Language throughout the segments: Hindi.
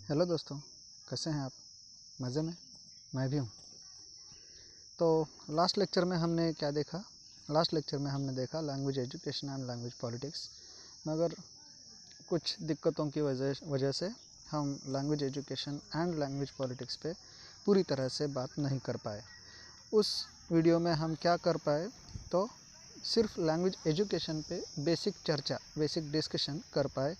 हेलो दोस्तों, कैसे हैं आप? मज़े में? मैं भी हूँ। तो लास्ट लेक्चर में हमने क्या देखा? लास्ट लेक्चर में हमने देखा language education and language politics. मगर कुछ दिक्कतों की वजह से हम language education and language politics पे पूरी तरह से बात नहीं कर पाए। उस वीडियो में हम क्या कर पाए, तो सिर्फ लैंग्वेज एजुकेशन पे बेसिक चर्चा, बेसिक डिस्कशन कर पाए।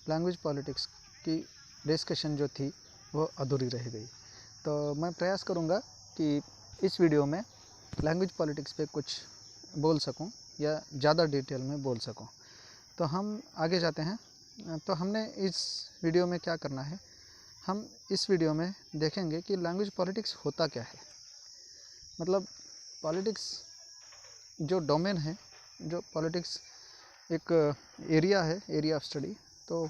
लैंग्वेज पॉलिटिक्स की डिस्कशन जो थी वो अधूरी रह गई। तो मैं प्रयास करूँगा कि इस वीडियो में लैंग्वेज पॉलिटिक्स पे कुछ बोल सकूं या ज़्यादा डिटेल में बोल सकूं। तो हम आगे जाते हैं। तो हमने इस वीडियो में क्या करना है, हम इस वीडियो में देखेंगे कि लैंग्वेज पॉलिटिक्स होता क्या है। मतलब पॉलिटिक्स जो डोमेन है, जो पॉलिटिक्स एक एरिया है, एरिया ऑफ स्टडी, तो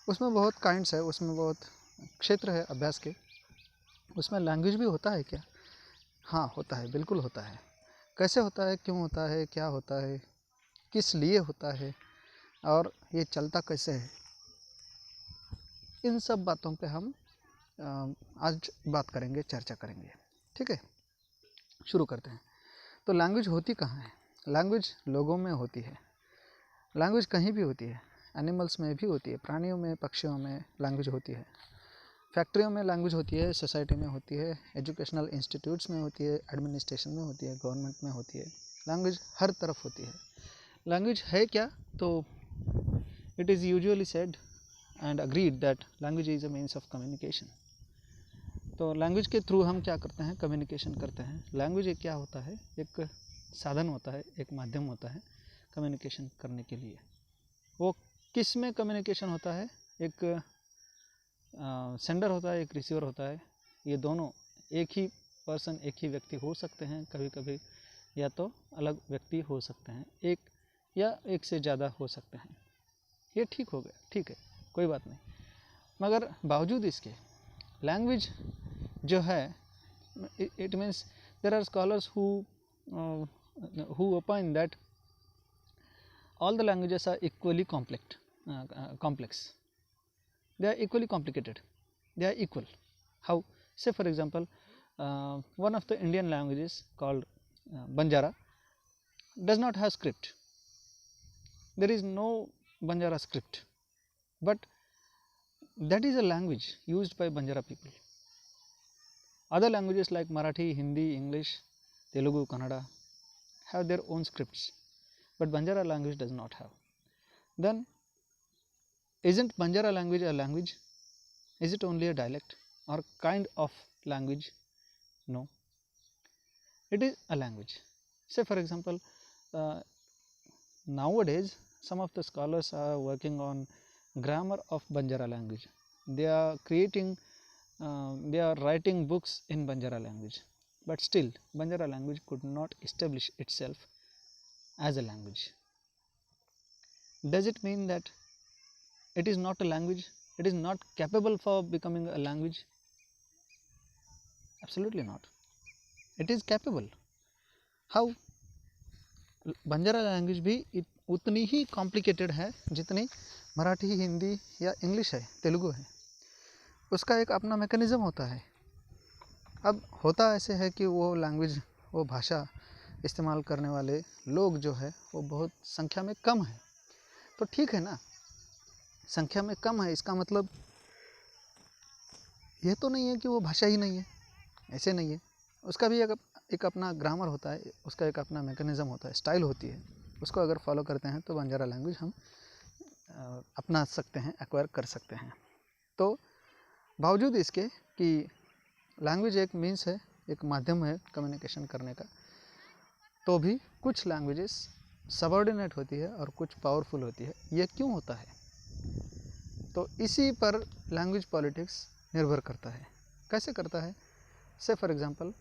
उसमें बहुत काइंड्स है, उसमें बहुत क्षेत्र है अभ्यास के। उसमें लैंग्वेज भी होता है क्या? हाँ, होता है, बिल्कुल होता है। कैसे होता है, क्यों होता है, क्या होता है, किस लिए होता है और ये चलता कैसे है, इन सब बातों पे हम आज बात करेंगे, चर्चा करेंगे। ठीक है, शुरू करते हैं। तो लैंग्वेज होती कहाँ है? लैंग्वेज लोगों में होती है। लैंग्वेज कहीं भी होती है, एनिमल्स में भी होती है, प्राणियों में, पक्षियों में लैंग्वेज होती है। फैक्ट्रियों में लैंग्वेज होती है, सोसाइटी में होती है, एजुकेशनल इंस्टीट्यूट्स में होती है, एडमिनिस्ट्रेशन में होती है, गवर्नमेंट में होती है। लैंग्वेज हर तरफ होती है। लैंग्वेज है क्या? तो it is usually said and agreed that language is a means of communication. तो लैंग्वेज के थ्रू हम क्या करते हैं? कम्युनिकेशन करते हैं। लैंग्वेज एक क्या होता है? एक साधन होता है, एक माध्यम होता है कम्युनिकेशन करने के लिए। वो किस में कम्युनिकेशन होता है? एक सेंडर होता है, एक रिसीवर होता है। ये दोनों एक ही पर्सन, एक ही व्यक्ति हो सकते हैं, कभी कभी या तो अलग व्यक्ति हो सकते हैं, एक या एक से ज़्यादा हो सकते हैं। ये ठीक हो गया, ठीक है, कोई बात नहीं। मगर बावजूद इसके लैंग्वेज जो है, it means there are scholars who opine that all the languages are equally complex. They are equally complicated. They are equal. How? Say for example, one of the Indian languages called Banjara does not have script. There is no Banjara script, but that is a language used by Banjara people. Other languages like Marathi, Hindi, English, Telugu, Kannada have their own scripts, but Banjara language does not have. Then isn't Banjara language a language? Is it only a dialect or kind of language? No, it is a language. Say for example, nowadays some of the scholars are working on grammar of Banjara language. They are they are writing books in Banjara language, but still Banjara language could not establish itself as a language. Does it mean that it is not a language? It is not capable for becoming a language? Absolutely not. It is capable. How? Banjara language भी उतनी ही कॉम्प्लिकेटेड है जितनी मराठी, हिंदी या इंग्लिश है, तेलुगु है। उसका एक अपना मैकेनिज़्म होता है। अब होता ऐसे है कि वो लैंग्वेज, वो भाषा इस्तेमाल करने वाले लोग जो है वो बहुत संख्या में कम है। तो ठीक है ना, संख्या में कम है, इसका मतलब ये तो नहीं है कि वो भाषा ही नहीं है, ऐसे नहीं है। उसका भी एक अपना ग्रामर होता है, उसका एक अपना मैकेनिज़्म होता है, स्टाइल होती है। उसको अगर फॉलो करते हैं तो बंजारा लैंग्वेज हम अपना सकते हैं, एक्वायर कर सकते हैं। तो बावजूद इसके कि लैंग्वेज एक मीन्स है, एक माध्यम है कम्युनिकेशन करने का, तो भी कुछ लैंग्वेजेस सबऑर्डिनेट होती है और कुछ पावरफुल होती है। ये क्यों होता है? तो इसी पर लैंग्वेज पॉलिटिक्स निर्भर करता है। कैसे करता है? से for example,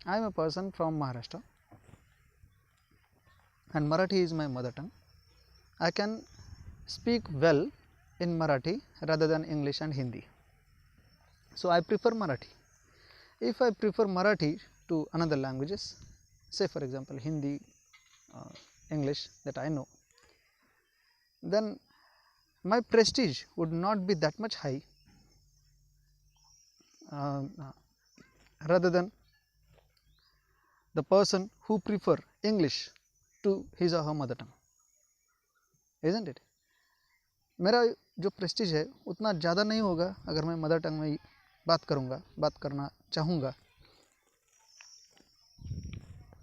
I am a person from Maharashtra and Marathi is my mother tongue. I can speak well in Marathi rather than English and Hindi. So I prefer Marathi. If I prefer Marathi to another languages, say for example Hindi, English that I know, then my prestige would not be that much high rather than the person who prefer English to his or her mother tongue, isn't it? मेरा जो प्रेस्टीज है उतना ज़्यादा नहीं होगा अगर मैं मदर टंग में बात करूँगा, बात करना चाहूँगा।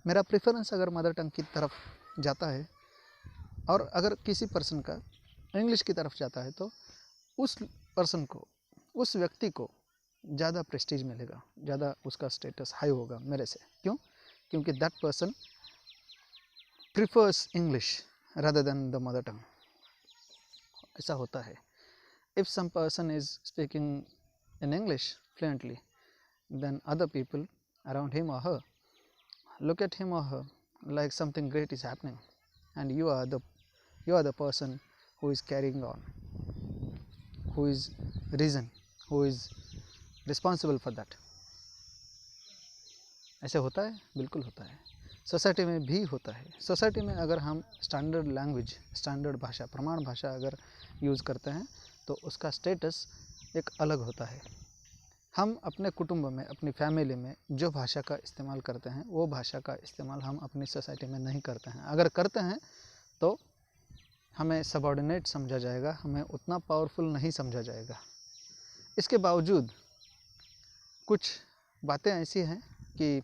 मेरा प्रेफरेंस अगर मदर टंग की तरफ जाता है और अगर किसी पर्सन का इंग्लिश की तरफ जाता है तो उस पर्सन को, उस व्यक्ति को ज़्यादा प्रेस्टीज मिलेगा, ज़्यादा उसका स्टेटस हाई होगा मेरे से। क्यों? क्योंकि that person prefers English rather than the mother tongue. ऐसा होता है। If some person is speaking in English fluently, then other people around him or her look at him or her like something great is happening, and you are the person who is carrying on, who is who is responsible for that. ऐसे होता है, बिल्कुल होता है। सोसाइटी में भी होता है। सोसाइटी में अगर हम स्टैंडर्ड लैंग्वेज, स्टैंडर्ड भाषा, प्रमाण भाषा अगर यूज़ करते हैं तो उसका स्टेटस एक अलग होता है। हम अपने कुटुंब में, अपनी फैमिली में जो भाषा का इस्तेमाल करते हैं वो भाषा का इस्तेमाल हम अपनी सोसाइटी में नहीं करते हैं। अगर करते हैं तो हमें सबऑर्डिनेट समझा जाएगा, हमें उतना पावरफुल नहीं समझा जाएगा। इसके बावजूद कुछ बातें ऐसी हैं कि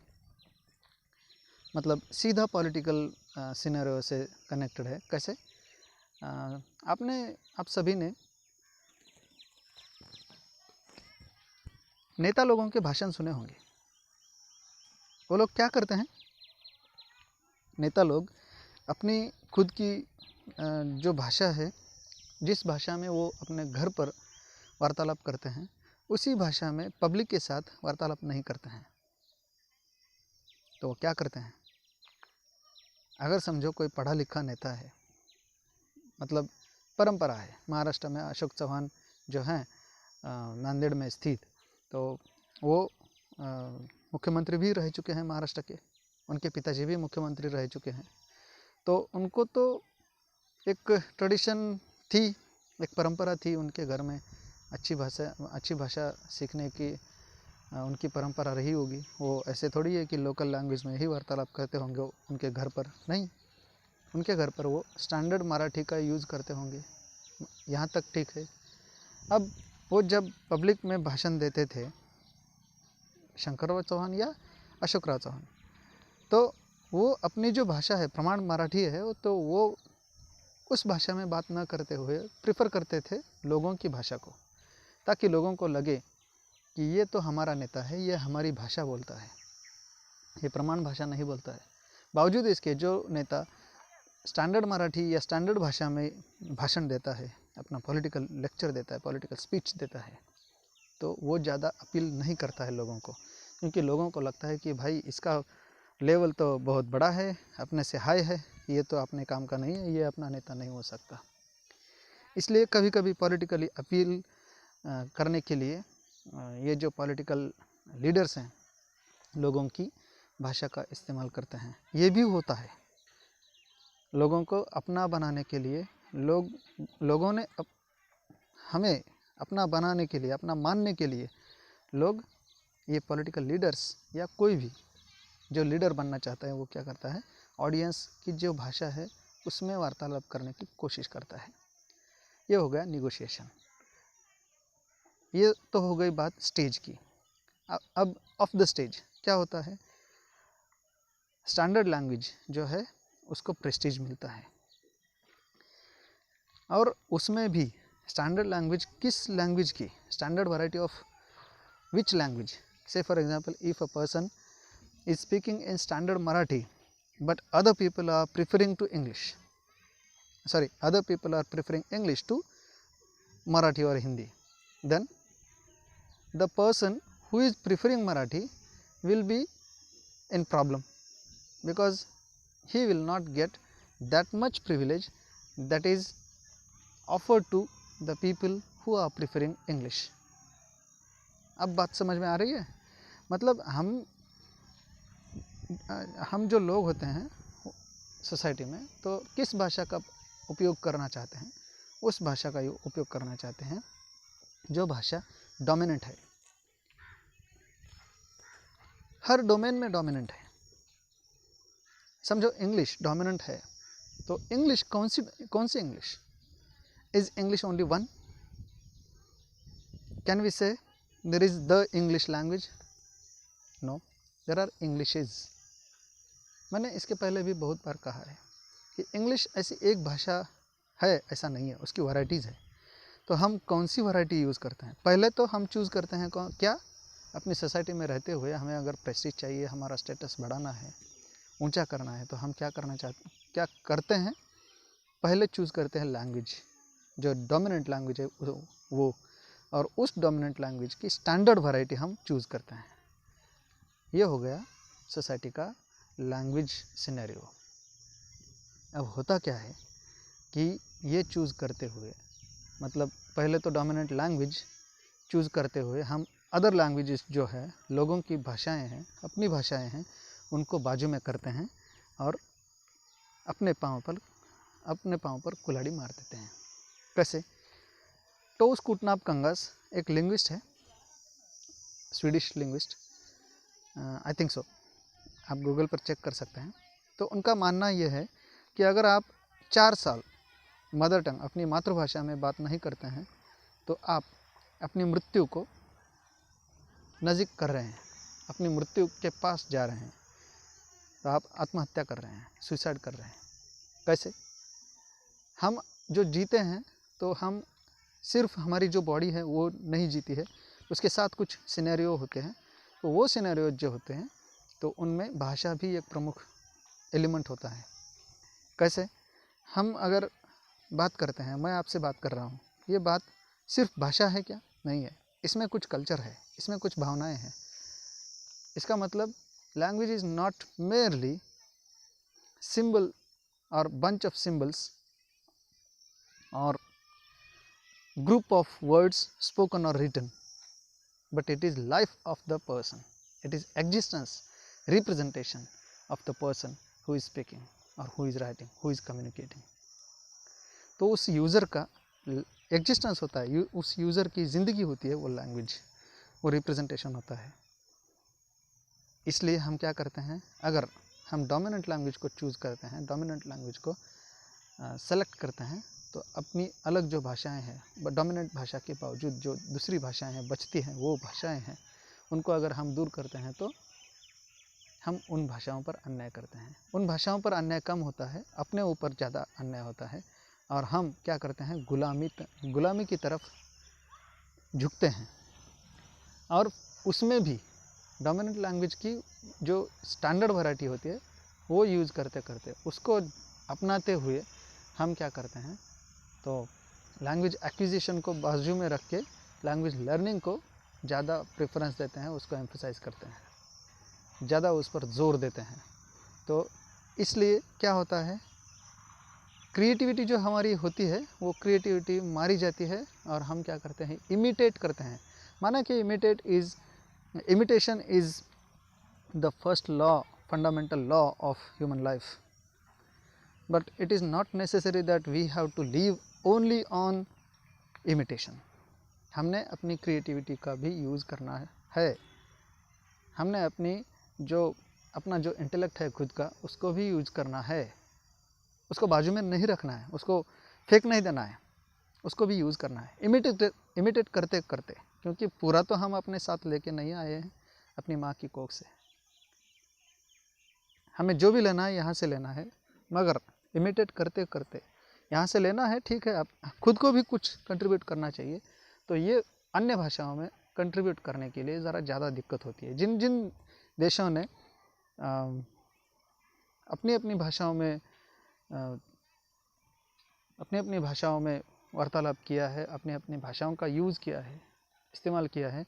मतलब सीधा पॉलिटिकल सिनेरियो से कनेक्टेड है। कैसे? आप सभी ने नेता लोगों के भाषण सुने होंगे। वो लोग क्या करते हैं? नेता लोग अपनी खुद की जो भाषा है, जिस भाषा में वो अपने घर पर वार्तालाप करते हैं, उसी भाषा में पब्लिक के साथ वार्तालाप नहीं करते हैं। तो वो क्या करते हैं? अगर समझो कोई पढ़ा लिखा नेता है, मतलब परंपरा है, महाराष्ट्र में अशोक चौहान जो हैं नांदेड़ में स्थित, तो वो मुख्यमंत्री भी रह चुके हैं महाराष्ट्र के, उनके पिताजी भी मुख्यमंत्री रह चुके हैं। तो उनको तो एक ट्रेडिशन थी, एक परंपरा थी उनके घर में, अच्छी भाषा सीखने की उनकी परंपरा रही होगी। वो ऐसे थोड़ी है कि लोकल लैंग्वेज में ही वार्तालाप करते होंगे उनके घर पर, नहीं, उनके घर पर वो स्टैंडर्ड मराठी का यूज़ करते होंगे, यहाँ तक ठीक है। अब वो जब पब्लिक में भाषण देते थे, शंकरराव चौहान या अशोकराव चौहान, तो वो अपनी जो भाषा है, प्रमाण मराठी है, तो वो उस भाषा में बात न करते हुए प्रेफर करते थे लोगों की भाषा को, ताकि लोगों को लगे कि ये तो हमारा नेता है, ये हमारी भाषा बोलता है, ये प्रमाण भाषा नहीं बोलता है। बावजूद इसके जो नेता स्टैंडर्ड मराठी या स्टैंडर्ड भाषा में भाषण देता है, अपना पॉलिटिकल लेक्चर देता है, पॉलिटिकल स्पीच देता है, तो वो ज़्यादा अपील नहीं करता है लोगों को, क्योंकि लोगों को लगता है कि भाई इसका लेवल तो बहुत बड़ा है, अपने से हाई है, ये तो अपने काम का नहीं है, ये अपना नेता नहीं हो सकता। इसलिए कभी कभी पॉलिटिकली अपील करने के लिए ये जो पॉलिटिकल लीडर्स हैं लोगों की भाषा का इस्तेमाल करते हैं। ये भी होता है, लोगों को अपना बनाने के लिए लोगों ने हमें अपना बनाने के लिए, अपना मानने के लिए लोग, ये पॉलिटिकल लीडर्स या कोई भी जो लीडर बनना चाहता है वो क्या करता है? ऑडियंस की जो भाषा है उसमें वार्तालाप करने की कोशिश करता है। ये हो गया निगोशिएशन। ये तो हो गई बात स्टेज की। अब ऑफ द स्टेज क्या होता है? स्टैंडर्ड लैंग्वेज जो है उसको प्रेस्टीज मिलता है, और उसमें भी स्टैंडर्ड लैंग्वेज किस लैंग्वेज की, standard variety of which language. से for example, if a person is speaking in standard Marathi, but other people are preferring English to Marathi or Hindi, then the person who is preferring Marathi will be in problem, because he will not get that much privilege that is offered to the people who are preferring English. अब बात समझ में आ रही है? मतलब हम जो लोग होते हैं सोसाइटी में, तो किस भाषा का उपयोग करना चाहते हैं? उस भाषा का उपयोग करना चाहते हैं जो भाषा डोमिनेंट है, हर डोमेन में डोमिनेंट है। समझो इंग्लिश डोमिनेंट है, तो इंग्लिश कौन सी English? Is English only one? Can we say there is the English language? No, there are Englishes. मैंने इसके पहले भी बहुत बार कहा है कि इंग्लिश ऐसी एक भाषा है, ऐसा नहीं है, उसकी वैराइटीज़ है। तो हम कौन सी वैरायटी यूज़ करते हैं? पहले तो हम चूज़ करते हैं क्या अपनी सोसाइटी में रहते हुए हमें अगर प्रेस्टीज चाहिए, हमारा स्टेटस बढ़ाना है, ऊंचा करना है, तो हम क्या क्या करते हैं? पहले चूज़ करते हैं लैंग्वेज, जो डोमिनेंट लैंग्वेज है वो, और उस डोमिनेंट लैंग्वेज की स्टैंडर्ड वैरायटी हम चूज़ करते हैं। ये हो गया सोसाइटी का लैंग्वेज सिनेरियो। अब होता क्या है कि ये चूज़ करते हुए, मतलब पहले तो डोमिनेंट लैंग्वेज चूज़ करते हुए हम अदर लैंग्वेजेस जो है, लोगों की भाषाएं हैं, अपनी भाषाएं हैं, उनको बाजू में करते हैं और अपने पाँव पर कुल्हाड़ी मार देते हैं। कैसे? टोस कुटनाप कंगास एक लिंग्विस्ट है, Swedish linguist, I think so, आप गूगल पर चेक कर सकते हैं। तो उनका मानना यह है कि अगर आप 4 साल मदर टंग, अपनी मातृभाषा में बात नहीं करते हैं, तो आप अपनी मृत्यु को नज़दीक कर रहे हैं, अपनी मृत्यु के पास जा रहे हैं, तो आप आत्महत्या कर रहे हैं, सुसाइड कर रहे हैं। कैसे? हम जो जीते हैं, तो हम सिर्फ हमारी जो बॉडी है वो नहीं जीती है, उसके साथ कुछ सिनेरियो होते हैं। तो वो सिनेरियो जो होते हैं, तो उनमें भाषा भी एक प्रमुख एलिमेंट होता है। कैसे? हम अगर बात करते हैं, मैं आपसे बात कर रहा हूँ, ये बात सिर्फ भाषा है क्या? नहीं है, इसमें कुछ कल्चर है, इसमें कुछ भावनाएं हैं। इसका मतलब language is not merely symbol और बंच ऑफ सिंबल्स और group of words spoken or written, but it is life of the person, it is existence, representation of the person who is speaking or who is writing, who is communicating. तो उस यूज़र का एग्जिस्टेंस होता है, उस यूज़र की ज़िंदगी होती है, वो लैंग्वेज, वो रिप्रेजेंटेशन होता है। इसलिए हम क्या करते हैं, अगर हम डोमिनेंट लैंग्वेज को चूज़ करते हैं, डोमिनेंट लैंग्वेज को सेलेक्ट करते हैं, तो अपनी अलग जो भाषाएं हैं, डोमिनेंट भाषा के बावजूद जो दूसरी भाषाएं हैं बचती हैं, वो भाषाएं हैं, उनको अगर हम दूर करते हैं, तो हम उन भाषाओं पर अन्याय करते हैं। उन भाषाओं पर अन्याय कम होता है, अपने ऊपर ज़्यादा अन्याय होता है, और हम क्या करते हैं, गुलामी की तरफ झुकते हैं। और उसमें भी डोमिनेंट लैंग्वेज की जो स्टैंडर्ड वैरायटी होती है, वो यूज़ करते करते, उसको अपनाते हुए हम क्या करते हैं, तो लैंग्वेज एक्विजिशन को बाजू में रख के लैंग्वेज लर्निंग को ज़्यादा प्रेफरेंस देते हैं, उसको एम्फसाइज करते हैं, ज़्यादा उस पर जोर देते हैं। तो इसलिए क्या होता है, क्रिएटिविटी जो हमारी होती है, वो क्रिएटिविटी मारी जाती है, और हम क्या करते हैं, इमिटेट करते हैं। माना कि imitation is the first law, fundamental law of human life, but it is not necessary that we have to live only on imitation. हमने अपनी क्रिएटिविटी का भी यूज़ करना है, हमने अपना जो इंटेलेक्ट है खुद का, उसको भी यूज़ करना है, उसको बाजू में नहीं रखना है, उसको फेंक नहीं देना है, उसको भी यूज़ करना है, इमिटेट करते करते, क्योंकि पूरा तो हम अपने साथ लेके नहीं आए हैं अपनी माँ की कोख से। हमें जो भी लेना है यहाँ से लेना है, मगर इमिटेट करते करते यहाँ से लेना है, ठीक है, आप खुद को भी कुछ कंट्रीब्यूट करना चाहिए। तो ये अन्य भाषाओं में कंट्रीब्यूट करने के लिए ज़रा ज़्यादा दिक्कत होती है। जिन जिन देशों ने अपनी अपनी भाषाओं में वार्तालाप किया है, अपनी अपनी भाषाओं का यूज़ किया है, इस्तेमाल किया है,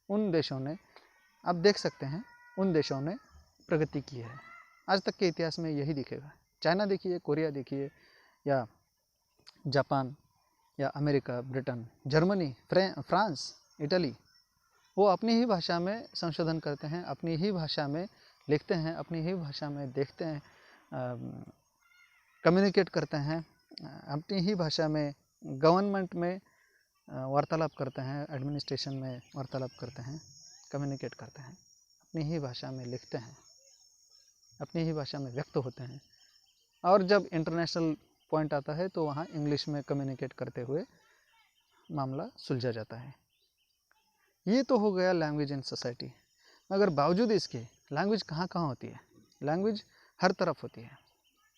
उन देशों ने, आप देख सकते हैं, उन देशों ने प्रगति की है। आज तक के इतिहास में यही दिखेगा। चाइना देखिए, कोरिया देखिए, या जापान, या America, Britain, Germany, France, Italy, वो अपनी ही भाषा में संशोधन करते हैं, अपनी ही भाषा में लिखते हैं, अपनी ही भाषा में देखते हैं, कम्युनिकेट करते हैं, अपनी ही भाषा में गवर्नमेंट में वार्तालाप करते हैं, एडमिनिस्ट्रेशन में वार्तालाप करते हैं, कम्युनिकेट करते हैं अपनी ही भाषा में लिखते हैं, अपनी ही भाषा में व्यक्त होते हैं, और जब इंटरनेशनल पॉइंट आता है तो वहाँ इंग्लिश में कम्युनिकेट करते हुए मामला सुलझा जाता है। ये तो हो गया लैंग्वेज इन सोसाइटी। मगर बावजूद इसके लैंग्वेज कहाँ कहाँ होती है? लैंग्वेज हर तरफ होती है।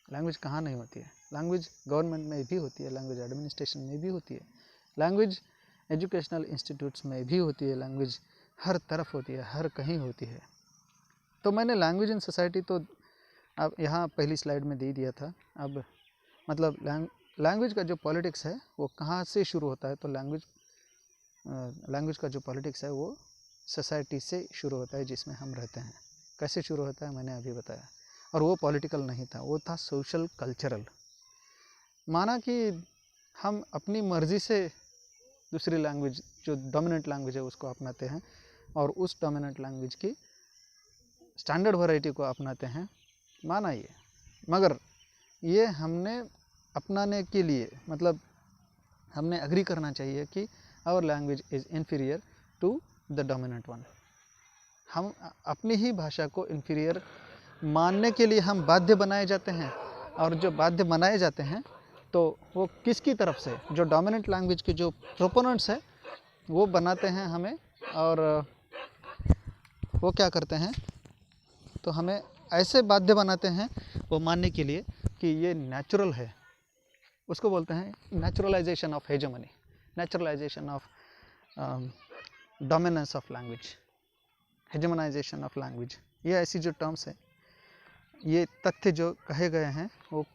लैंग्वेज कहाँ नहीं होती है? लैंग्वेज गवर्नमेंट में भी होती है, लैंग्वेज एडमिनिस्ट्रेशन में भी होती है, लैंग्वेज एजुकेशनल इंस्टीट्यूट्स में भी होती है, लैंग्वेज हर तरफ होती है, हर कहीं होती है। तो मैंने लैंग्वेज इन सोसाइटी तो अब यहाँ पहली स्लाइड में दे दिया था। अब मतलब लैंग्वेज का जो पॉलिटिक्स है वो कहाँ से शुरू होता है? तो लैंग्वेज का जो पॉलिटिक्स है वो सोसाइटी से शुरू होता है जिसमें हम रहते हैं। कैसे शुरू होता है मैंने अभी बताया। और वो पॉलिटिकल नहीं था, वो था सोशल कल्चरल। माना कि हम अपनी मर्ज़ी से दूसरी लैंग्वेज जो डोमिनेंट लैंग्वेज है उसको अपनाते हैं और उस डोमिनेंट लैंग्वेज की स्टैंडर्ड वैरायटी को अपनाते हैं, माना ये। मगर ये हमने अपनाने के लिए मतलब हमने एग्री करना चाहिए कि our language is inferior to the dominant one. हम अपनी ही भाषा को इन्फीरियर मानने के लिए हम बाध्य बनाए जाते हैं, और जो बाध्य बनाए जाते हैं तो वो किसकी तरफ से? जो डोमिनेंट लैंग्वेज के जो प्रोपोनेंट्स हैं वो बनाते हैं हमें, और वो क्या करते हैं तो हमें ऐसे बाध्य बनाते हैं वो मानने के लिए कि ये नेचुरल है। उसको बोलते हैं naturalisation of hegemony, naturalisation of dominance of language, hegemonisation of language. ये ऐसी जो टर्म्स है, ये तथ्य जो कहे गए हैं वो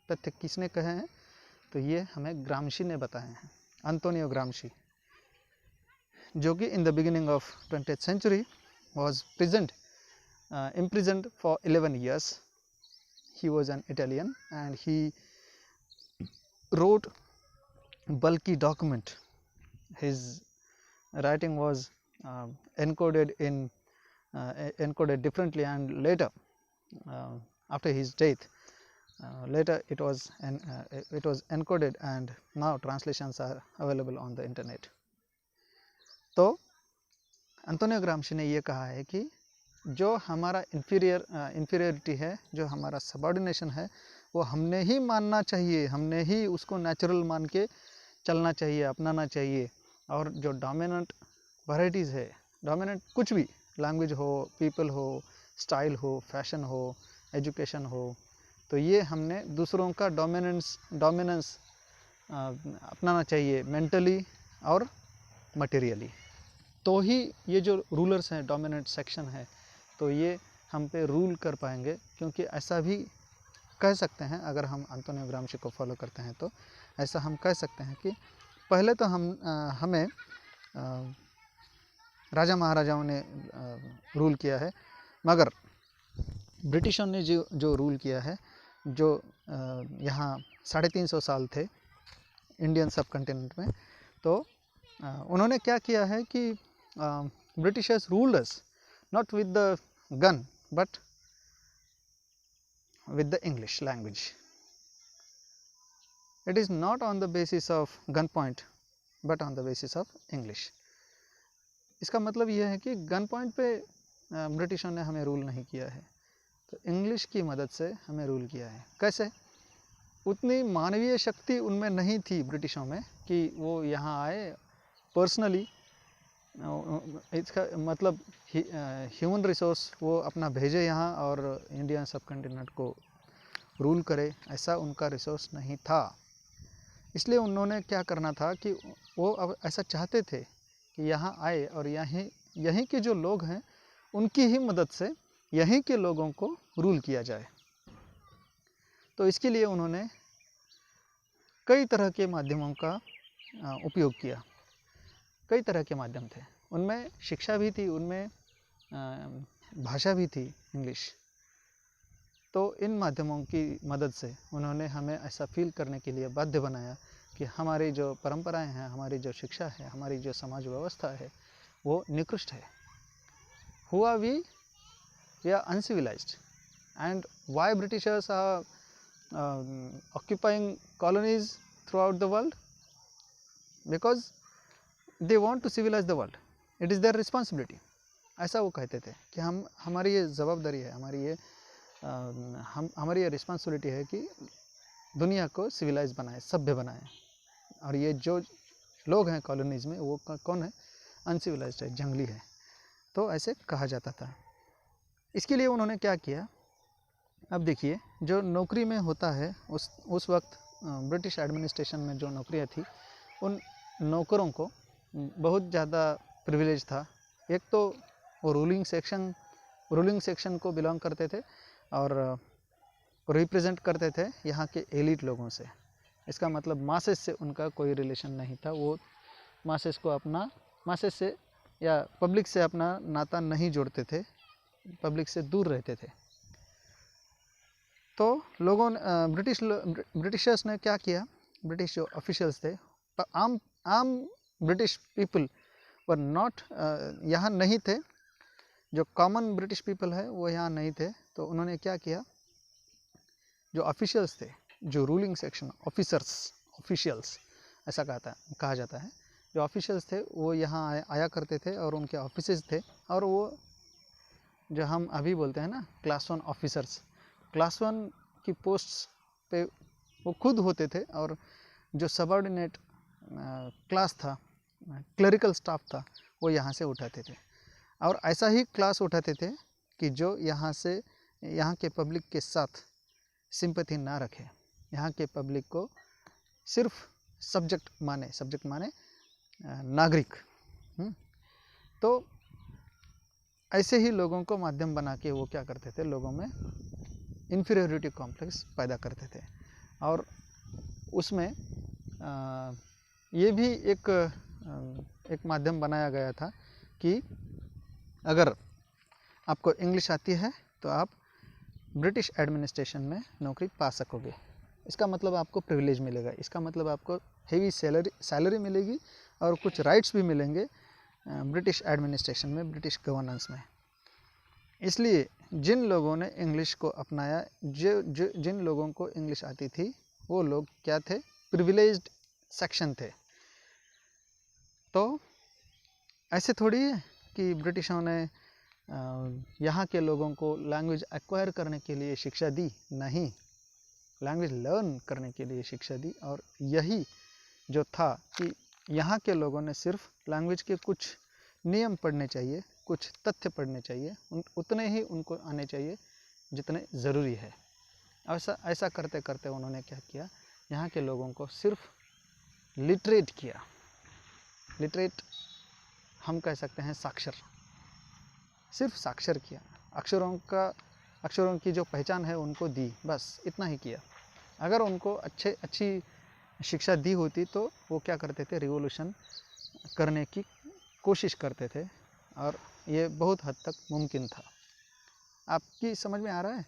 तथ्य किसने कहे हैं? तो ये हमें ग्रामशी ने बताए हैं, एंटोनियो ग्रामशी, जो कि in the beginning of 20th century was imprisoned for 11 years. He was an Italian and he wrote bulky document. His writing was encoded differently, and later after his death later it was encoded and now translations are available on the internet. तो एंटोनियो ग्रामशी ने ये कहा है कि जो हमारा इन्फीरियरिटी है, जो हमारा सबऑर्डिनेशन है, वो हमने ही मानना चाहिए, हमने ही उसको नेचुरल मान के चलना चाहिए, अपनाना चाहिए। और जो डोमिनेंट वैराइटीज़ है, डोमिनेंट कुछ भी, लैंग्वेज हो, पीपल हो, स्टाइल हो, फैशन हो, एजुकेशन हो, तो ये हमने दूसरों का डोमिनेंस अपनाना चाहिए मेंटली और मटेरियली। तो ही ये जो रूलर्स हैं, डोमिनेंट सेक्शन है, तो ये हम पे रूल कर पाएंगे। क्योंकि ऐसा भी कह सकते हैं, अगर हम एंटोनियो ग्रामशी को फॉलो करते हैं तो ऐसा हम कह सकते हैं कि पहले तो हमें राजा महाराजाओं ने रूल किया है, मगर ब्रिटिशों ने जो रूल किया है, जो यहाँ 350 साल थे इंडियन सब कॉन्टिनेंट में, तो उन्होंने क्या किया है कि Britishers ruled us not with the gun but with the English language. It is not on the basis of gun point but on the basis of English. इसका मतलब यह है कि गन पॉइंट पे ब्रिटिशों ने हमें रूल नहीं किया है, तो इंग्लिश की मदद से हमें रूल किया है। कैसे? उतनी मानवीय शक्ति उनमें नहीं थी ब्रिटिशों में कि वो यहाँ आए पर्सनली, इसका मतलब ह्यूमन रिसोर्स वो अपना भेजे यहाँ और इंडियन सब कॉन्टिनेंट को रूल करे, ऐसा उनका रिसोर्स नहीं था। इसलिए उन्होंने क्या करना था कि वो अब ऐसा चाहते थे कि यहाँ आए और यहीं के जो लोग हैं उनकी ही मदद से यहीं के लोगों को रूल किया जाए। तो इसके लिए उन्होंने कई तरह के माध्यमों का उपयोग किया। कई तरह के माध्यम थे, उनमें शिक्षा भी थी, उनमें भाषा भी थी, इंग्लिश। तो इन माध्यमों की मदद से उन्होंने हमें ऐसा फील करने के लिए बाध्य बनाया कि हमारी जो परंपराएं हैं, हमारी जो शिक्षा है, हमारी जो समाज व्यवस्था है वो निकृष्ट है। हुआ we are uncivilised, and why Britishers are occupying colonies throughout the world? Because they want to civilize the world. It is their responsibility. ऐसा वो कहते थे कि हमारी ये जवाबदारी है, हमारी ये रिस्पॉन्सिबिलिटी है कि दुनिया को सिविलाइज बनाए, सभ्य बनाए। और ये जो लोग हैं कॉलोनीज़ में वो कौन है? अनसिविलाइज्ड है, जंगली है। तो ऐसे कहा जाता था। इसके लिए उन्होंने क्या किया, अब देखिए जो नौकरी में होता है उस वक्त ब्रिटिश एडमिनिस्ट्रेशन में जो नौकरियाँ थी, उन नौकरों को बहुत ज़्यादा प्रिविलेज था। एक तो वो रूलिंग सेक्शन को बिलोंग करते थे और रिप्रेजेंट करते थे यहाँ के एलिट लोगों से। इसका मतलब मासेस से उनका कोई रिलेशन नहीं था, वो मासेस से या पब्लिक से अपना नाता नहीं जोड़ते थे, पब्लिक से दूर रहते थे। तो ब्रिटिशर्स ने क्या किया, ब्रिटिश जो ऑफिशियल्स थे, आम ब्रिटिश पीपल वर नॉट यहाँ नहीं थे, जो कॉमन ब्रिटिश पीपल है वो यहाँ नहीं थे। तो उन्होंने क्या किया, जो ऑफिशियल्स थे, जो रूलिंग सेक्शन ऑफिशियल्स ऐसा कहा जाता है, जो ऑफिशियल्स थे वो यहाँ आया करते थे और उनके ऑफिसेज थे। और वो जो हम अभी बोलते हैं ना क्लास 1 ऑफिसर्स, क्लास 1 की पोस्ट्स पे वो खुद होते थे। और जो सबऑर्डिनेट क्लास था, क्लरिकल स्टाफ था, वो यहाँ से उठाते थे। और ऐसा ही क्लास उठाते थे कि जो यहाँ के पब्लिक के साथ सिंपैथी ना रखे, यहाँ के पब्लिक को सिर्फ सब्जेक्ट माने नागरिक। तो ऐसे ही लोगों को माध्यम बना के वो क्या करते थे, लोगों में इन्फीरियरिटी कॉम्प्लेक्स पैदा करते थे। और उसमें ये भी एक माध्यम बनाया गया था कि अगर आपको इंग्लिश आती है तो आप ब्रिटिश एडमिनिस्ट्रेशन में नौकरी पा सकोगे। इसका मतलब आपको प्रिविलेज मिलेगा, इसका मतलब आपको हेवी सैलरी मिलेगी और कुछ राइट्स भी मिलेंगे ब्रिटिश एडमिनिस्ट्रेशन में, ब्रिटिश गवर्नेंस में। इसलिए जिन लोगों ने इंग्लिश को अपनाया, जिन लोगों को इंग्लिश आती थी, वो लोग क्या थे, प्रिविलेज्ड सेक्शन थे। तो ऐसे थोड़ी है कि ब्रिटिशों ने यहाँ के लोगों को लैंग्वेज एक्वायर करने के लिए शिक्षा दी, नहीं, लैंग्वेज लर्न करने के लिए शिक्षा दी। और यही जो था कि यहाँ के लोगों ने सिर्फ लैंग्वेज के कुछ नियम पढ़ने चाहिए, कुछ तथ्य पढ़ने चाहिए, उतने ही उनको आने चाहिए जितने ज़रूरी है। ऐसा करते करते उन्होंने क्या किया, यहाँ के लोगों को सिर्फ लिटरेट किया। लिटरेट हम कह सकते हैं साक्षर, सिर्फ साक्षर किया, अक्षरों की जो पहचान है उनको दी, बस इतना ही किया। अगर उनको अच्छी शिक्षा दी होती तो वो क्या करते थे, रिवॉल्यूशन करने की कोशिश करते थे और ये बहुत हद तक मुमकिन था। आपकी समझ में आ रहा है?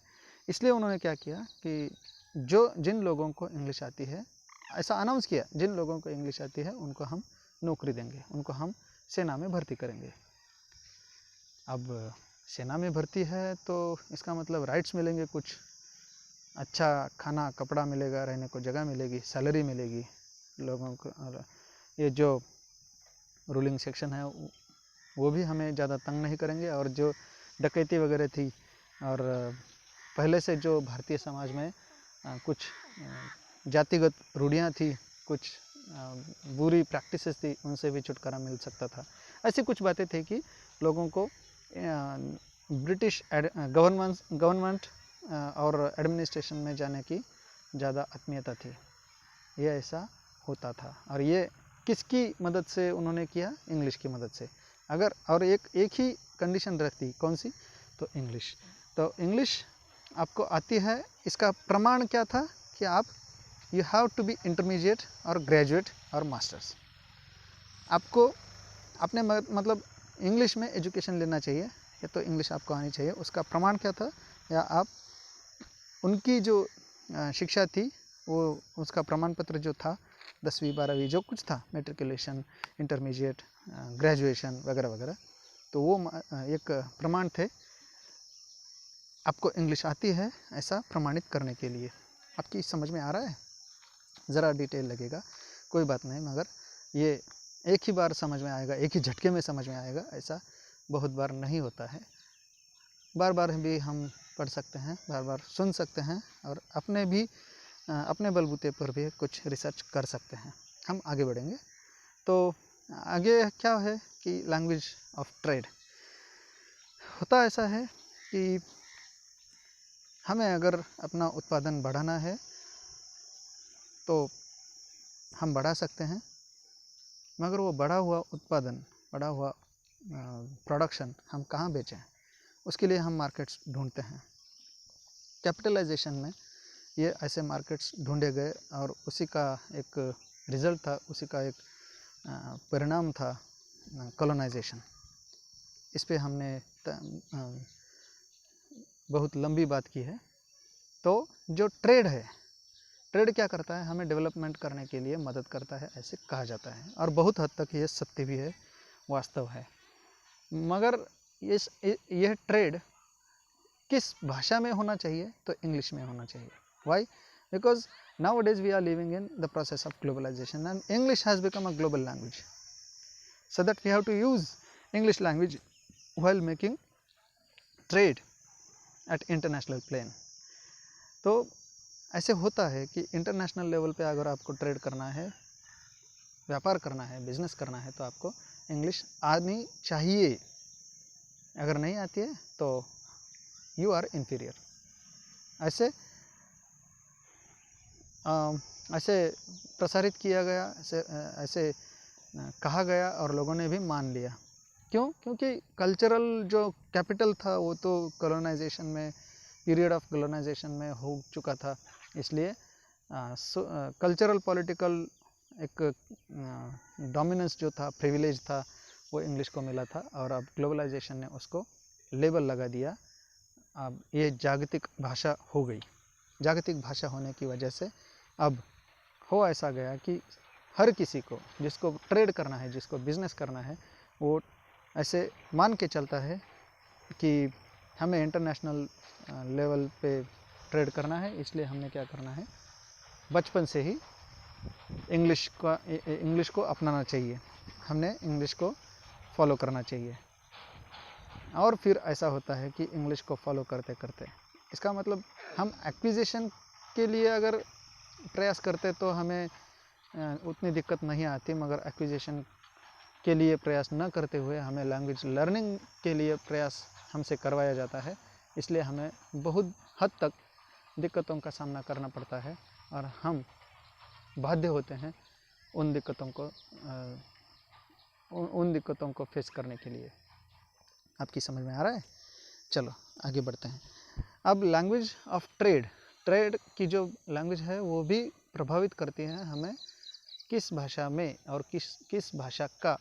इसलिए उन्होंने क्या किया कि जिन लोगों को इंग्लिश आती है, ऐसा अनाउंस किया, जिन लोगों को इंग्लिश आती है उनको हम नौकरी देंगे, उनको हम सेना में भर्ती करेंगे। अब सेना में भर्ती है तो इसका मतलब राइट्स मिलेंगे, कुछ अच्छा खाना कपड़ा मिलेगा, रहने को जगह मिलेगी, सैलरी मिलेगी लोगों को। और ये जो रूलिंग सेक्शन है वो भी हमें ज़्यादा तंग नहीं करेंगे। और जो डकैती वगैरह थी और पहले से जो भारतीय समाज में कुछ जातिगत रूढ़ियाँ थी, कुछ बुरी प्रैक्टिसेस थी, उनसे भी छुटकारा मिल सकता था। ऐसी कुछ बातें थी कि लोगों को ब्रिटिश गवर्नमेंट और एडमिनिस्ट्रेशन में जाने की ज़्यादा आत्मीयता थी। ये ऐसा होता था। और ये किसकी मदद से उन्होंने किया? इंग्लिश की मदद से। अगर और एक ही कंडीशन रहती, कौन सी? तो इंग्लिश। तो इंग्लिश आपको आती है, इसका प्रमाण क्या था कि आप you have to be intermediate और ग्रेजुएट और मास्टर्स। आपको अपने मतलब इंग्लिश में एजुकेशन लेना चाहिए, या तो इंग्लिश आपको आनी चाहिए। उसका प्रमाण क्या था? या आप उनकी जो शिक्षा थी वो उसका प्रमाण पत्र जो था 10वीं 12वीं जो कुछ था, मैट्रिकुलेशन, इंटरमीडिएट, ग्रेजुएशन वगैरह वगैरह, तो वो एक प्रमाण थे आपको इंग्लिश आती है ऐसा प्रमाणित करने के लिए। आपकी समझ में आ रहा है? ज़रा डिटेल लगेगा, कोई बात नहीं, मगर ये एक ही बार समझ में आएगा, एक ही झटके में समझ में आएगा, ऐसा बहुत बार नहीं होता है। बार बार भी हम पढ़ सकते हैं, बार बार सुन सकते हैं और अपने बलबूते पर भी कुछ रिसर्च कर सकते हैं। हम आगे बढ़ेंगे। तो आगे क्या है कि लैंग्वेज ऑफ ट्रेड होता ऐसा है कि हमें अगर अपना उत्पादन बढ़ाना है तो हम बढ़ा सकते हैं, मगर वो बढ़ा हुआ उत्पादन, बढ़ा हुआ प्रोडक्शन हम कहाँ बेचें, उसके लिए हम मार्केट्स ढूंढते हैं। कैपिटलाइजेशन में ये ऐसे मार्केट्स ढूंढे गए और उसी का एक रिज़ल्ट था, उसी का एक परिणाम था कॉलोनाइजेशन। इस पे हमने बहुत लंबी बात की है। तो जो ट्रेड है, ट्रेड क्या करता है, हमें डेवलपमेंट करने के लिए मदद करता है, ऐसे कहा जाता है और बहुत हद तक ये सत्य भी है, वास्तव है। मगर यह ट्रेड किस भाषा में होना चाहिए, तो इंग्लिश में होना चाहिए। Why? Because nowadays we are living in the process of globalization and English has become a global language, so that we have to use English language while making trade at international plane. तो ऐसे होता है कि इंटरनेशनल लेवल पे अगर आपको ट्रेड करना है, व्यापार करना है, बिजनेस करना है, तो आपको इंग्लिश आनी चाहिए। अगर नहीं आती है तो यू आर इन्फीरियर। ऐसे प्रसारित किया गया, ऐसे कहा गया और लोगों ने भी मान लिया। क्यों? क्योंकि कल्चरल जो कैपिटल था वो तो कॉलोनाइजेशन में, पीरियड ऑफ कॉलोनाइजेशन में हो चुका था, इसलिए कल्चरल पॉलिटिकल एक डोमिनेंस जो था, प्रिविलेज था, वो इंग्लिश को मिला था और अब ग्लोबलाइजेशन ने उसको लेबल लगा दिया। अब ये जागतिक भाषा हो गई। जागतिक भाषा होने की वजह से अब हो ऐसा गया कि हर किसी को, जिसको ट्रेड करना है, जिसको बिजनेस करना है, वो ऐसे मान के चलता है कि हमें इंटरनेशनल लेवल पे ट्रेड करना है, इसलिए हमने क्या करना है, बचपन से ही इंग्लिश को अपनाना चाहिए, हमने इंग्लिश को फॉलो करना चाहिए। और फिर ऐसा होता है कि इंग्लिश को फॉलो करते करते, इसका मतलब हम एक्विजिशन के लिए अगर प्रयास करते तो हमें उतनी दिक्कत नहीं आती, मगर एक्विजिशन के लिए प्रयास न करते हुए हमें लैंग्वेज लर्निंग के लिए प्रयास हमसे करवाया जाता है, इसलिए हमें बहुत हद तक दिक्कतों का सामना करना पड़ता है और हम बाध्य होते हैं उन दिक्कतों को फेस करने के लिए। आपकी समझ में आ रहा है? चलो आगे बढ़ते हैं। अब लैंग्वेज ऑफ ट्रेड की जो लैंग्वेज है वो भी प्रभावित करती है हमें किस भाषा में और किस भाषा का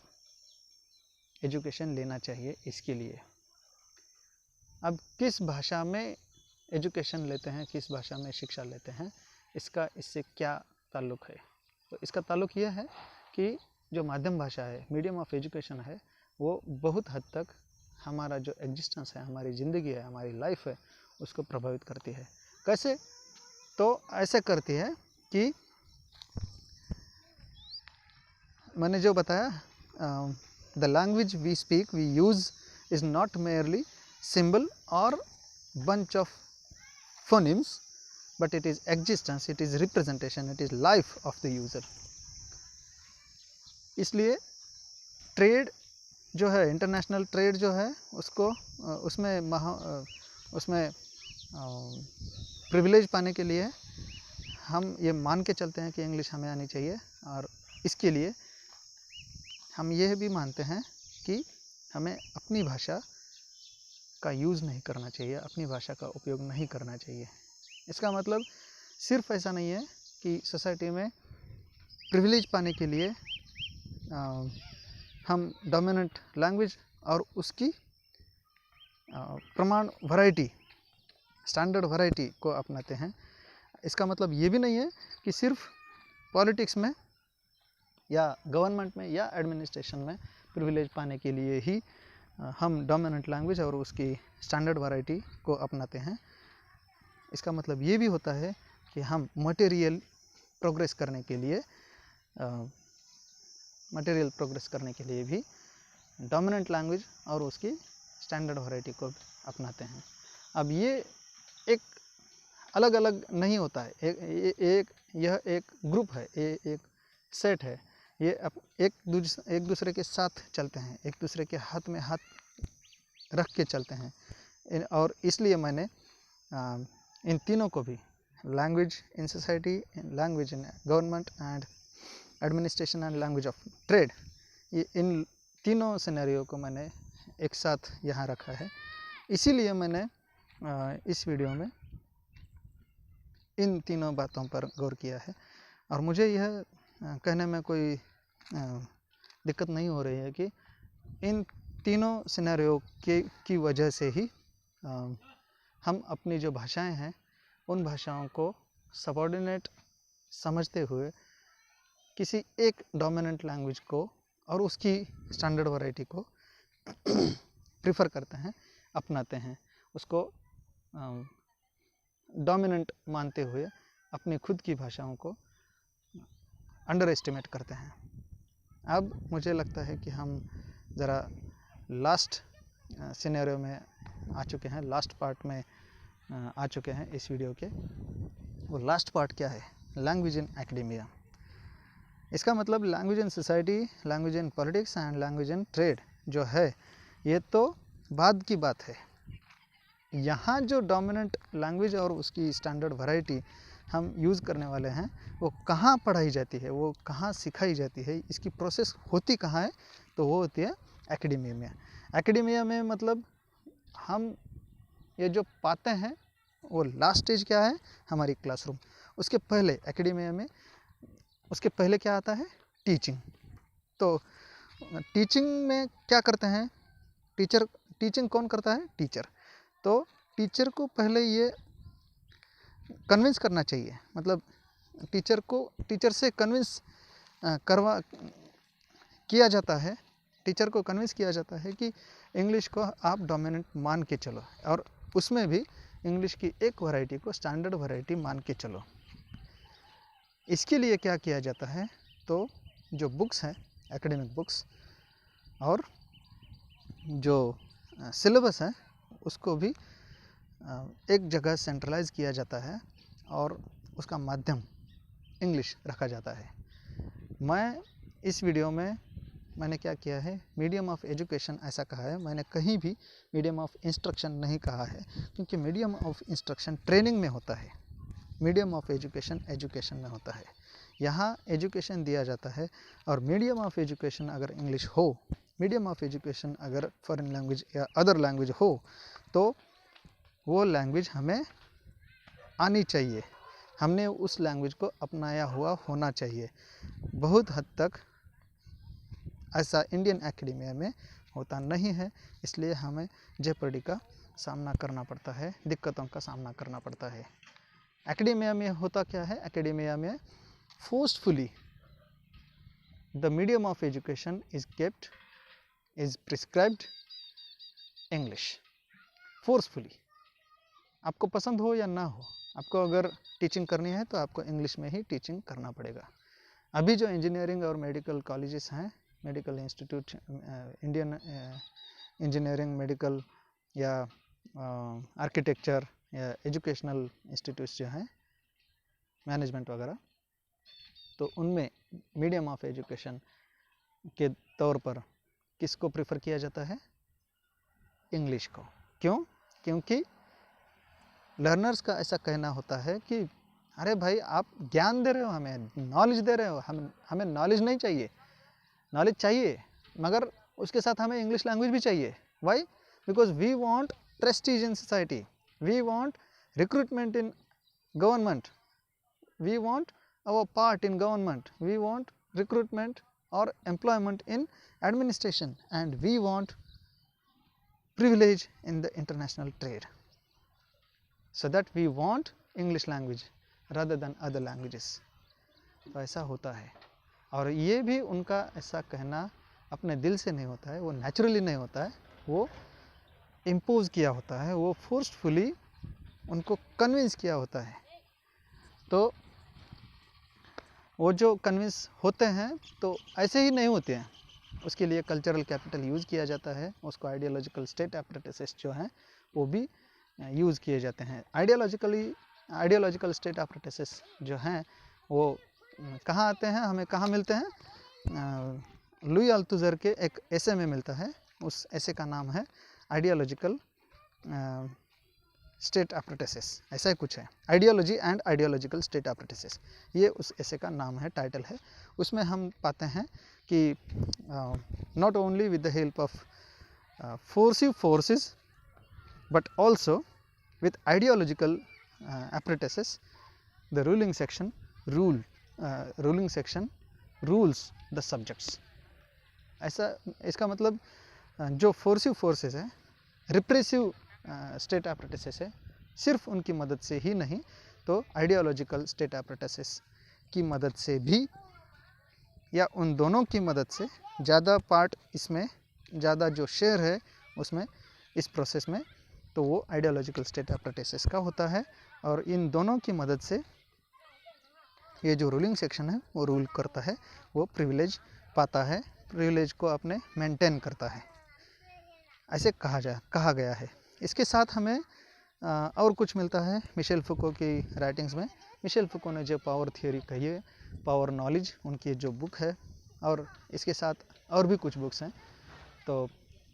एजुकेशन लेना चाहिए इसके लिए। अब किस भाषा में एजुकेशन लेते हैं, किस भाषा में शिक्षा लेते हैं, इसका इससे क्या ताल्लुक़ है? तो इसका ताल्लुक़ यह है कि जो माध्यम भाषा है, मीडियम ऑफ एजुकेशन है, वो बहुत हद तक हमारा जो एग्जिस्टेंस है, हमारी ज़िंदगी है, हमारी लाइफ है, उसको प्रभावित करती है। कैसे? तो ऐसे करती है कि मैंने जो बताया, the language we speak, we use is not merely symbol और bunch of phonemes, but it is existence, it is representation, it is life of the user. इसलिए ट्रेड जो है, इंटरनेशनल ट्रेड जो है, उसमें प्रिविलेज पाने के लिए हम ये मान के चलते हैं कि इंग्लिश हमें आनी चाहिए, और इसके लिए हम यह भी मानते हैं कि हमें अपनी भाषा का यूज़ नहीं करना चाहिए, अपनी भाषा का उपयोग नहीं करना चाहिए। इसका मतलब सिर्फ ऐसा नहीं है कि सोसाइटी में प्रिविलेज पाने के लिए हम डोमिनेंट लैंग्वेज और उसकी प्रमाण वैरायटी, स्टैंडर्ड वैरायटी को अपनाते हैं। इसका मतलब ये भी नहीं है कि सिर्फ पॉलिटिक्स में या गवर्नमेंट में या एडमिनिस्ट्रेशन में प्रिविलेज पाने के लिए ही हम डोमिनेंट लैंग्वेज और उसकी स्टैंडर्ड वैरायटी को अपनाते हैं। इसका मतलब ये भी होता है कि हम मटेरियल प्रोग्रेस करने के लिए भी डोमिनेंट लैंग्वेज और उसकी स्टैंडर्ड वैरायटी को अपनाते हैं। अब ये एक अलग अलग नहीं होता है, यह एक ग्रुप है, एक सेट है। ये एक दूसरे के साथ चलते हैं, एक दूसरे के हाथ में हाथ रख के चलते हैं। और इसलिए मैंने इन तीनों को भी, language in society, language in government and administration and language of trade, ये इन तीनों सिनेरियो को मैंने एक साथ यहाँ रखा है। इसीलिए मैंने इस वीडियो में इन तीनों बातों पर गौर किया है। और मुझे यह कहने में कोई दिक्कत नहीं हो रही है कि इन तीनों सिनेरियो की वजह से ही हम अपनी जो भाषाएं हैं उन भाषाओं को सबऑर्डिनेट समझते हुए किसी एक डोमिनेंट लैंग्वेज को और उसकी स्टैंडर्ड वैरायटी को प्रिफर करते हैं, अपनाते हैं, उसको डोमिनेंट मानते हुए अपनी खुद की भाषाओं को अंडर एस्टिमेट करते हैं। अब मुझे लगता है कि हम ज़रा लास्ट सिनेरियो में आ चुके हैं, लास्ट पार्ट में आ चुके हैं इस वीडियो के। वो लास्ट पार्ट क्या है? Language in academia. इसका मतलब language in society, language in politics and language in trade जो है, ये तो बाद की बात है। यहाँ जो डोमिनेंट लैंग्वेज और उसकी स्टैंडर्ड वैरायटी हम यूज़ करने वाले हैं, वो कहाँ पढ़ाई जाती है, वो कहाँ सिखाई जाती है, इसकी प्रोसेस होती कहाँ है? तो वो होती है एकेडेमिया में। एकेडेमिया में मतलब हम ये जो पाते हैं वो लास्ट स्टेज क्या है? हमारी क्लासरूम। उसके पहले एकेडेमिया में, उसके पहले क्या आता है? टीचिंग। तो टीचिंग में क्या करते हैं? टीचिंग कौन करता है? टीचर। तो टीचर को पहले ये कन्विंस करना चाहिए, मतलब टीचर से कन्विंस किया जाता है, टीचर को कन्विंस किया जाता है कि इंग्लिश को आप डोमिनेंट मान के चलो, और उसमें भी इंग्लिश की एक वैरायटी को स्टैंडर्ड वैरायटी मान के चलो। इसके लिए क्या किया जाता है? तो जो बुक्स हैं, एकेडमिक बुक्स, और जो सिलेबस है उसको भी एक जगह सेंट्रलाइज किया जाता है और उसका माध्यम इंग्लिश रखा जाता है। मैं इस वीडियो में मैंने क्या किया है? मीडियम ऑफ एजुकेशन ऐसा कहा है, मैंने कहीं भी मीडियम ऑफ इंस्ट्रक्शन नहीं कहा है, क्योंकि मीडियम ऑफ इंस्ट्रक्शन ट्रेनिंग में होता है, मीडियम ऑफ एजुकेशन एजुकेशन में होता है। यहाँ एजुकेशन दिया जाता है, और मीडियम ऑफ एजुकेशन अगर इंग्लिश हो, मीडियम ऑफ एजुकेशन अगर फॉरेन लैंग्वेज या अदर लैंग्वेज हो, तो वो लैंग्वेज हमें आनी चाहिए, हमने उस लैंग्वेज को अपनाया हुआ होना चाहिए। बहुत हद तक ऐसा इंडियन एकेडेमिया में होता नहीं है, इसलिए हमें जेपर्डी का सामना करना पड़ता है, दिक्कतों का सामना करना पड़ता है। एकेडेमिया में होता क्या है? एकेडेमिया में forcefully the medium of education is prescribed English, forcefully. आपको पसंद हो या ना हो, आपको अगर टीचिंग करनी है तो आपको इंग्लिश में ही टीचिंग करना पड़ेगा। अभी जो इंजीनियरिंग और मेडिकल कॉलेजेस हैं, medical institute, Indian engineering, medical या आर्किटेक्चर या एजुकेशनल इंस्टीट्यूट्स जो हैं, मैनेजमेंट वगैरह, तो उनमें मीडियम ऑफ एजुकेशन के तौर पर किसको प्रेफर किया जाता है? इंग्लिश को। क्यों? क्योंकि लर्नर्स का ऐसा कहना होता है कि अरे भाई, आप ज्ञान दे रहे हो, हमें नॉलेज दे रहे हो, हमें नॉलेज नहीं चाहिए, नॉलेज चाहिए मगर उसके साथ हमें इंग्लिश लैंग्वेज भी चाहिए। Why? Because we want prestige in society, we want recruitment in government, we want our part in government, we want recruitment or employment in administration, and we want privilege in the international trade, so that we want English language rather than other languages। तो ऐसा होता है, और ये भी उनका ऐसा कहना अपने दिल से नहीं होता है, वो नेचुरली नहीं होता है, वो इम्पोज किया होता है, वो फोर्सफुली उनको कन्विंस किया होता है। तो वो जो कन्विंस होते हैं तो ऐसे ही नहीं होते हैं, उसके लिए कल्चरल कैपिटल यूज़ किया जाता है, उसको आइडियोलॉजिकल स्टेट एप्रेटिसेस जो हैं वो भी यूज़ किए जाते हैं। आइडियोलॉजिकल स्टेट एप्रेटिसेस जो हैं वो कहाँ आते हैं, हमें कहाँ मिलते हैं? लुई अल्थुज़र के एक ऐसे में मिलता है, उस ऐसे का नाम है आइडियोलॉजिकल स्टेट एप्रेटिसेस, ऐसा ही कुछ है, आइडियोलॉजी एंड आइडियोलॉजिकल स्टेट एप्रेटिसेस, ये उस ऐसे का नाम है, टाइटल है। उसमें हम पाते हैं कि not only with the help of forcive forces but also with ideological apparatuses, the ruling section rules the subjects। ऐसा इसका मतलब जो फोर्सिव फोर्सेस है, रिप्रेसिव स्टेट एप्रेटिसेस है, सिर्फ उनकी मदद से ही नहीं तो आइडियोलॉजिकल स्टेट एप्रेटिसेस की मदद से भी, या उन दोनों की मदद से, ज़्यादा पार्ट इसमें, ज़्यादा जो शेयर है उसमें, इस प्रोसेस में, तो वो आइडियोलॉजिकल स्टेट एप्रेटिसेस का होता है। और इन दोनों की मदद से ये जो रूलिंग सेक्शन है वो रूल करता है, वो प्रिविलेज पाता है, प्रिविलेज को अपने मेंटेन करता है, ऐसे कहा गया है। इसके साथ हमें और कुछ मिलता है मिशेल फुको की राइटिंग्स में। मिशेल फुको ने जो पावर थियोरी कही है, पावर नॉलेज, उनकी जो बुक है, और इसके साथ और भी कुछ बुक्स हैं, तो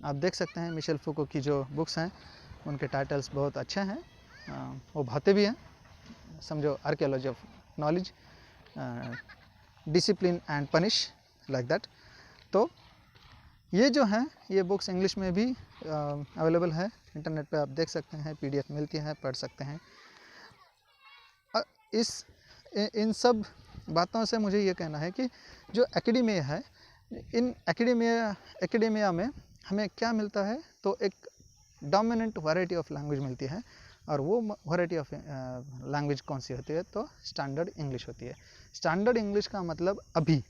आप देख सकते हैं मिशेल फुको की जो बुक्स हैं उनके टाइटल्स बहुत अच्छे हैं, वो भाते भी हैं, समझो archaeology of knowledge, discipline and punish, like that. तो ये जो हैं ये बुक्स इंग्लिश में भी अवेलेबल है, इंटरनेट पे आप देख सकते हैं, PDF मिलती है, पढ़ सकते हैं। इन सब बातों से मुझे ये कहना है कि जो एकेडेमिया है, इन एकेडेमिया में हमें क्या मिलता है, तो एक डोमिनेंट वैरायटी ऑफ लैंग्वेज मिलती है, और वो वैरायटी ऑफ लैंग्वेज कौन सी होती है, तो स्टैंडर्ड इंग्लिश होती है। स्टैंडर्ड इंग्लिश का मतलब अभी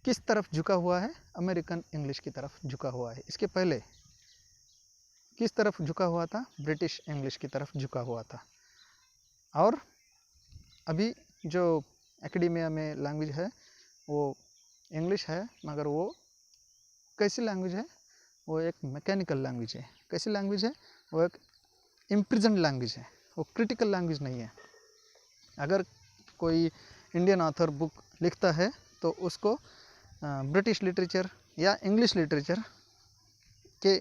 किस तरफ झुका हुआ है, अमेरिकन इंग्लिश की तरफ झुका हुआ है। इसके पहले किस तरफ झुका हुआ था, ब्रिटिश इंग्लिश की तरफ झुका हुआ था। और अभी जो एकेडेमिया में लैंग्वेज है वो इंग्लिश है, मगर वो कैसी लैंग्वेज है, वो एक मैकेनिकल लैंग्वेज है। कैसी लैंग्वेज है, वो एक इम्प्रिजन्ड लैंग्वेज है, वो क्रिटिकल लैंग्वेज नहीं है। अगर कोई इंडियन ऑथर बुक लिखता है तो उसको ब्रिटिश लिटरेचर या इंग्लिश लिटरेचर के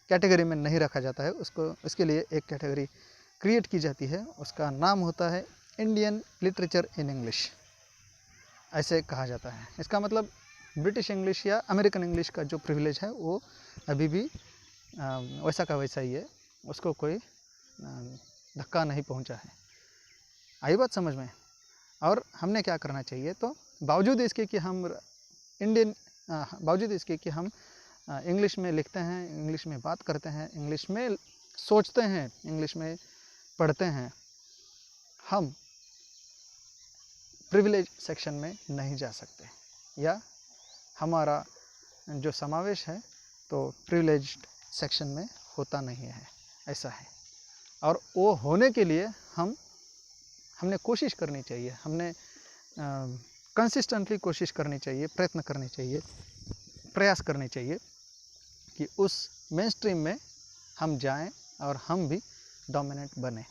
कैटेगरी में नहीं रखा जाता है, उसको उसके लिए एक कैटेगरी क्रिएट की जाती है, उसका नाम होता है इंडियन लिटरेचर इन इंग्लिश, ऐसे कहा जाता है। इसका मतलब ब्रिटिश इंग्लिश या अमेरिकन इंग्लिश का जो प्रिविलेज है वो अभी भी वैसा का वैसा ही है, उसको कोई धक्का नहीं पहुंचा है। आई बात समझ में? और हमने क्या करना चाहिए, तो बावजूद इसके कि हम बावजूद इसके कि हम इंग्लिश में लिखते हैं, इंग्लिश में बात करते हैं, इंग्लिश में सोचते हैं, इंग्लिश में पढ़ते हैं, हम प्रिविलेज सेक्शन में नहीं जा सकते, या हमारा जो समावेश है तो प्रिविलेज्ड सेक्शन में होता नहीं है, ऐसा है। और वो होने के लिए हमने कोशिश करनी चाहिए, हमने कंसिस्टेंटली कोशिश करनी चाहिए, प्रयत्न करने चाहिए, प्रयास करने चाहिए कि उस मेन स्ट्रीम में हम जाएं और हम भी डोमिनेंट बने।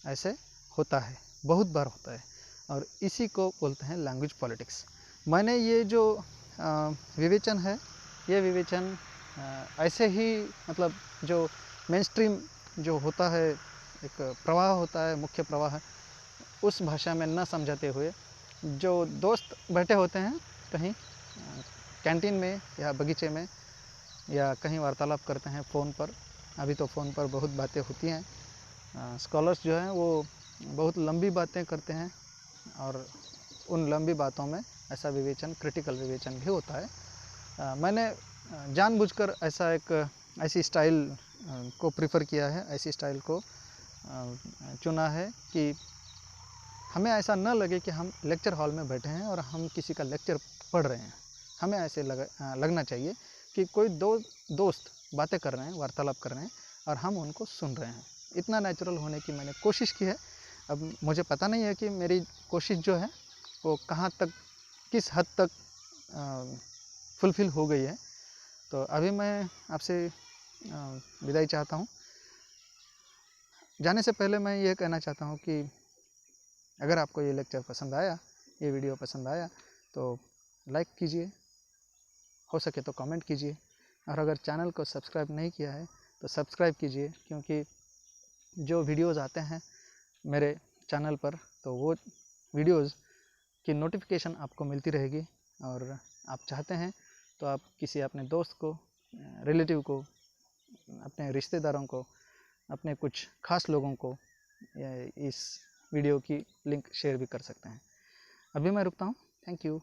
ऐसे होता है, बहुत बार होता है, और इसी को बोलते हैं लैंग्वेज पॉलिटिक्स। मैंने ये जो विवेचन है, ये विवेचन ऐसे ही, मतलब जो मेन स्ट्रीम जो होता है, एक प्रवाह होता है, मुख्य प्रवाह, उस भाषा में न समझाते हुए, जो दोस्त बैठे होते हैं कहीं कैंटीन में या बगीचे में या कहीं वार्तालाप करते हैं फ़ोन पर, अभी तो फ़ोन पर बहुत बातें होती हैं, स्कॉलर्स जो हैं वो बहुत लंबी बातें करते हैं, और उन लंबी बातों में ऐसा विवेचन, क्रिटिकल विवेचन भी होता है। मैंने जानबूझकर ऐसी स्टाइल को प्रेफर किया है, ऐसी स्टाइल को चुना है कि हमें ऐसा न लगे कि हम लेक्चर हॉल में बैठे हैं और हम किसी का लेक्चर पढ़ रहे हैं। हमें ऐसे लगना चाहिए कि कोई दोस्त बातें कर रहे हैं, वार्तालाप कर रहे हैं, और हम उनको सुन रहे हैं। इतना नेचुरल होने की मैंने कोशिश की है। अब मुझे पता नहीं है कि मेरी कोशिश जो है वो कहाँ तक, किस हद तक फुलफ़िल हो गई है। तो अभी मैं आपसे विदाई चाहता हूँ। जाने से पहले मैं ये कहना चाहता हूँ कि अगर आपको ये लेक्चर पसंद आया, ये वीडियो पसंद आया, तो लाइक कीजिए, हो सके तो कमेंट कीजिए, और अगर चैनल को सब्सक्राइब नहीं किया है तो सब्सक्राइब कीजिए, क्योंकि जो वीडियोज़ आते हैं मेरे चैनल पर तो वो वीडियोज़ की नोटिफिकेशन आपको मिलती रहेगी। और आप चाहते हैं तो आप किसी अपने दोस्त को, रिलेटिव को, अपने रिश्तेदारों को, अपने कुछ खास लोगों को इस वीडियो की लिंक शेयर भी कर सकते हैं। अभी मैं रुकता हूँ। Thank you.